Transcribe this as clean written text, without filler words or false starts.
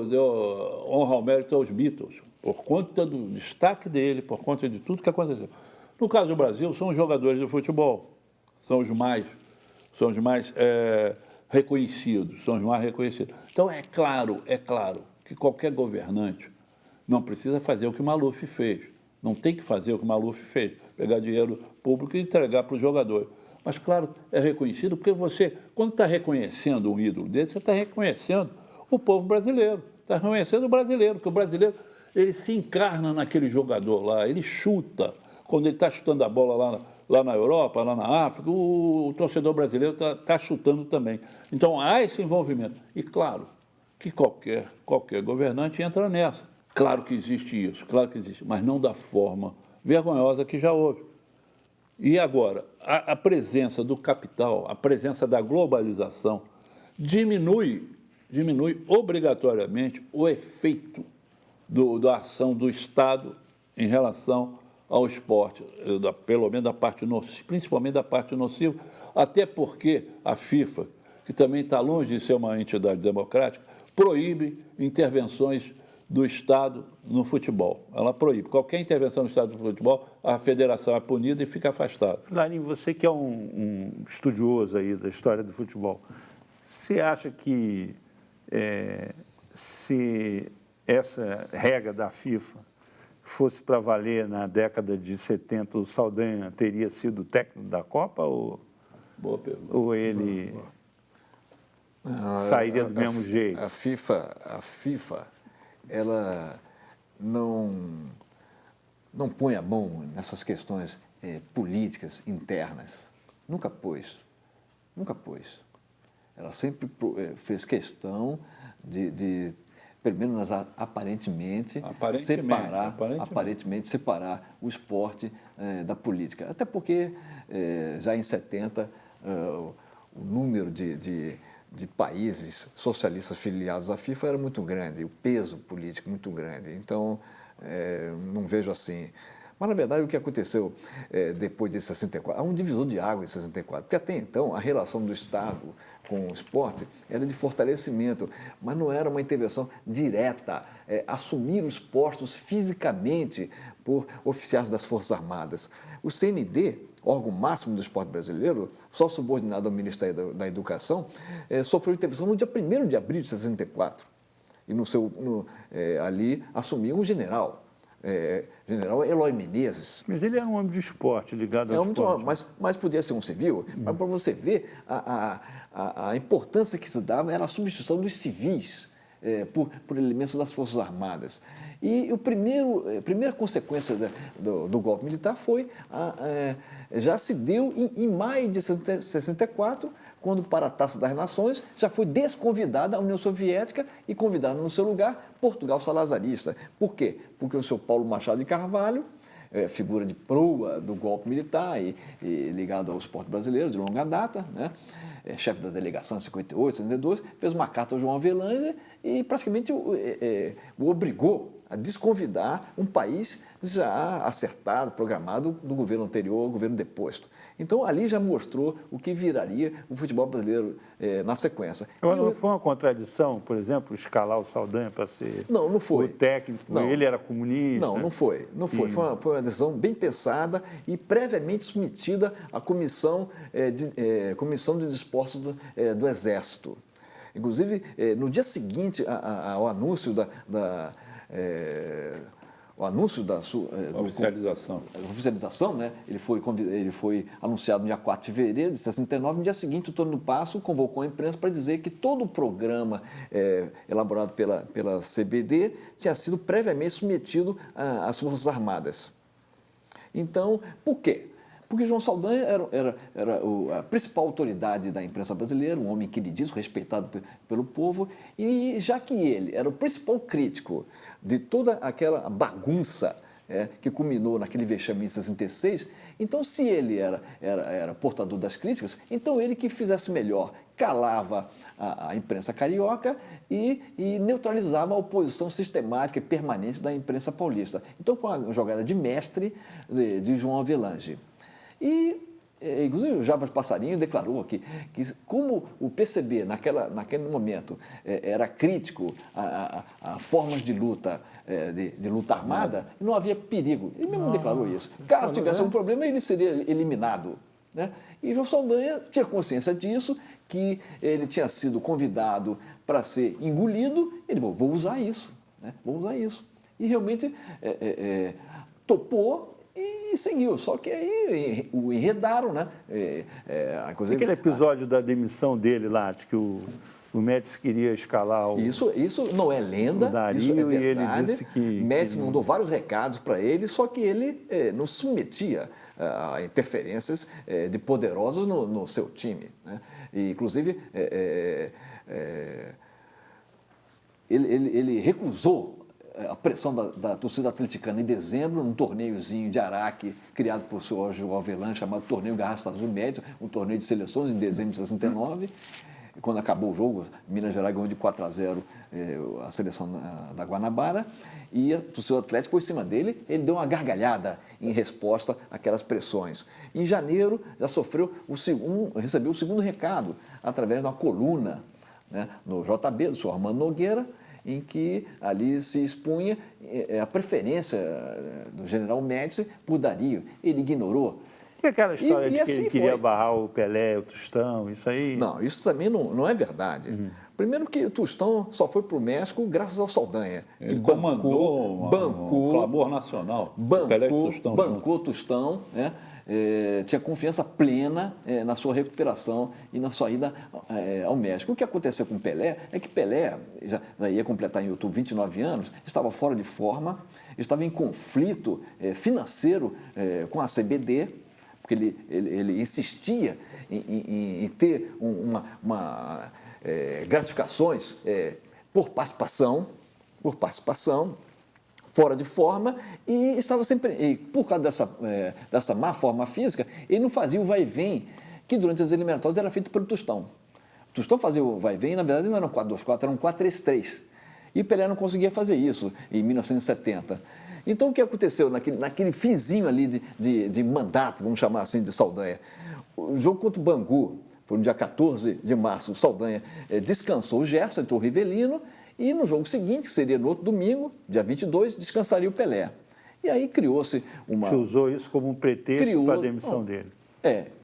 deu honra ao mérito aos Beatles, por conta do destaque dele, por conta de tudo que aconteceu. No caso do Brasil, são os jogadores de futebol, são os mais reconhecidos, são os mais reconhecidos. Então, é claro que qualquer governante não precisa fazer o que o Maluf fez, não tem que fazer o que o Maluf fez, pegar dinheiro público e entregar para os jogadores. Mas, claro, é reconhecido porque você, quando está reconhecendo um ídolo desse, você está reconhecendo o povo brasileiro, está reconhecendo o brasileiro, porque o brasileiro ele se encarna naquele jogador lá, ele chuta. Quando ele está chutando a bola lá na Europa, lá na África, o torcedor brasileiro está chutando também. Então, há esse envolvimento. E, claro, que qualquer governante entra nessa. Claro que existe isso, claro que existe, mas não da forma vergonhosa que já houve. E agora, a presença do capital, a presença da globalização, diminui obrigatoriamente o efeito da ação do Estado em relação ao esporte, pelo menos da parte nociva, principalmente da parte nociva, até porque a FIFA, que também está longe de ser uma entidade democrática, proíbe intervenções do Estado no futebol. Ela proíbe. Qualquer intervenção do Estado no futebol, a federação é punida e fica afastada. Larinho, você que é um estudioso aí da história do futebol, você acha que se essa regra da FIFA fosse para valer na década de 70, o Saldanha teria sido técnico da Copa Boa pergunta. Ou ele sairia do mesmo jeito? A FIFA ela não põe a mão nessas questões políticas internas. Nunca pôs. Ela sempre fez questão de pelo menos aparentemente separar o esporte da política. Até porque, já em 70, o número de países socialistas filiados à FIFA era muito grande, o peso político muito grande. Então, não vejo assim. Mas, na verdade, o que aconteceu depois de 64, há um divisor de água em 64, porque até então a relação do Estado com o esporte era de fortalecimento, mas não era uma intervenção direta, assumir os postos fisicamente por oficiais das Forças Armadas. O CND, órgão máximo do esporte brasileiro, só subordinado ao Ministério da Educação, sofreu intervenção no dia 1º de abril de 64, e ali assumiu um general. General Eloy Menezes. Mas ele era um homem de esporte, ligado ao esporte. Mas podia ser um civil, mas para você ver a importância que se dava era a substituição dos civis por elementos das Forças Armadas. E a primeira consequência do golpe militar já se deu em maio de 64, quando, para a Taça das Nações, já foi desconvidada a União Soviética e convidada no seu lugar Portugal salazarista. Por quê? Porque o senhor Paulo Machado de Carvalho, figura de proa do golpe militar e ligado ao esporte brasileiro de longa data, né? Chefe da delegação em 58, 62, fez uma carta ao João Avelange e praticamente o obrigou a desconvidar um país já acertado, programado do governo anterior ao governo deposto. Então, ali já mostrou o que viraria o futebol brasileiro na sequência. Não foi uma contradição, por exemplo, escalar o Saldanha para ser não foi. O técnico? Não. Ele era comunista? Não foi. Foi uma decisão bem pensada e previamente submetida à comissão de desportos do Exército. Inclusive, no dia seguinte ao anúncio da oficialização, né? Ele foi anunciado no dia 4 de fevereiro de 69. No dia seguinte, o Tony do Passo convocou a imprensa para dizer que todo o programa elaborado pela CBD tinha sido previamente submetido às Forças Armadas. Então, por quê? Porque João Saldanha era a principal autoridade da imprensa brasileira, um homem queridíssimo, respeitado pelo povo, e já que ele era o principal crítico de toda aquela bagunça que culminou naquele vexame em 66, então se ele era portador das críticas, então ele que fizesse melhor, calava a imprensa carioca e neutralizava a oposição sistemática e permanente da imprensa paulista. Então foi uma jogada de mestre de João Avelange. E inclusive o Jabas Passarinho declarou que como o PCB naquele momento era crítico a formas de luta, de luta armada, não havia perigo. Ele mesmo declarou isso. Caso tivesse um problema, ele seria eliminado. Né? E João Saldanha tinha consciência disso, que ele tinha sido convidado para ser engolido, ele falou, vou usar isso, né? Vou usar isso. E realmente topou e seguiu. Só que aí o enredaram, né? Aquele episódio da demissão dele lá, de que o Médici queria escalar o... Isso não é lenda, o Dario, isso é verdade. E ele disse que... Médici mandou vários recados para ele, só que ele não se submetia a interferências de poderosos no seu time. Né? E, inclusive, ele recusou a pressão da torcida atleticana em dezembro, num torneiozinho de Araque, criado por seu João Avelan, chamado Torneio Garrafa Estados Unidos, um torneio de seleções em dezembro de 69. Quando acabou o jogo, Minas Gerais ganhou de 4-0 a seleção da Guanabara, e a torcida atlética por cima dele, ele deu uma gargalhada em resposta àquelas pressões. Em janeiro, já recebeu o segundo recado, através de uma coluna, né, no JB, do senhor Armando Nogueira, em que ali se expunha a preferência do general Médici por Dario. Ele ignorou. E aquela história de que assim ele queria barrar o Pelé, o Tostão, isso aí? Não, isso também não é verdade. Primeiro que o Tostão só foi para o México graças ao Saldanha. Ele comandou um clamor nacional. Bancou o Tostão, né? Tinha confiança plena na sua recuperação e na sua ida ao México. O que aconteceu com o Pelé é que Pelé, já ia completar em outubro 29 anos, estava fora de forma, estava em conflito financeiro com a CBD, porque ele insistia em ter gratificações por participação, fora de forma, e estava sempre, e por causa dessa má forma física, ele não fazia o vai e vem, que durante as eliminatórias era feito pelo Tostão. O Tostão fazia o vai e vem, na verdade não era um 4-2-4, era um 4-3-3. E Pelé não conseguia fazer isso em 1970. Então, o que aconteceu naquele finzinho ali de mandato, vamos chamar assim, de Saldanha? O jogo contra o Bangu, foi no dia 14 de março, o Saldanha descansou o Gerson, entrou o Rivelino, e no jogo seguinte, que seria no outro domingo, dia 22, descansaria o Pelé. E aí criou-se uma... Você usou isso como um pretexto para a demissão dele.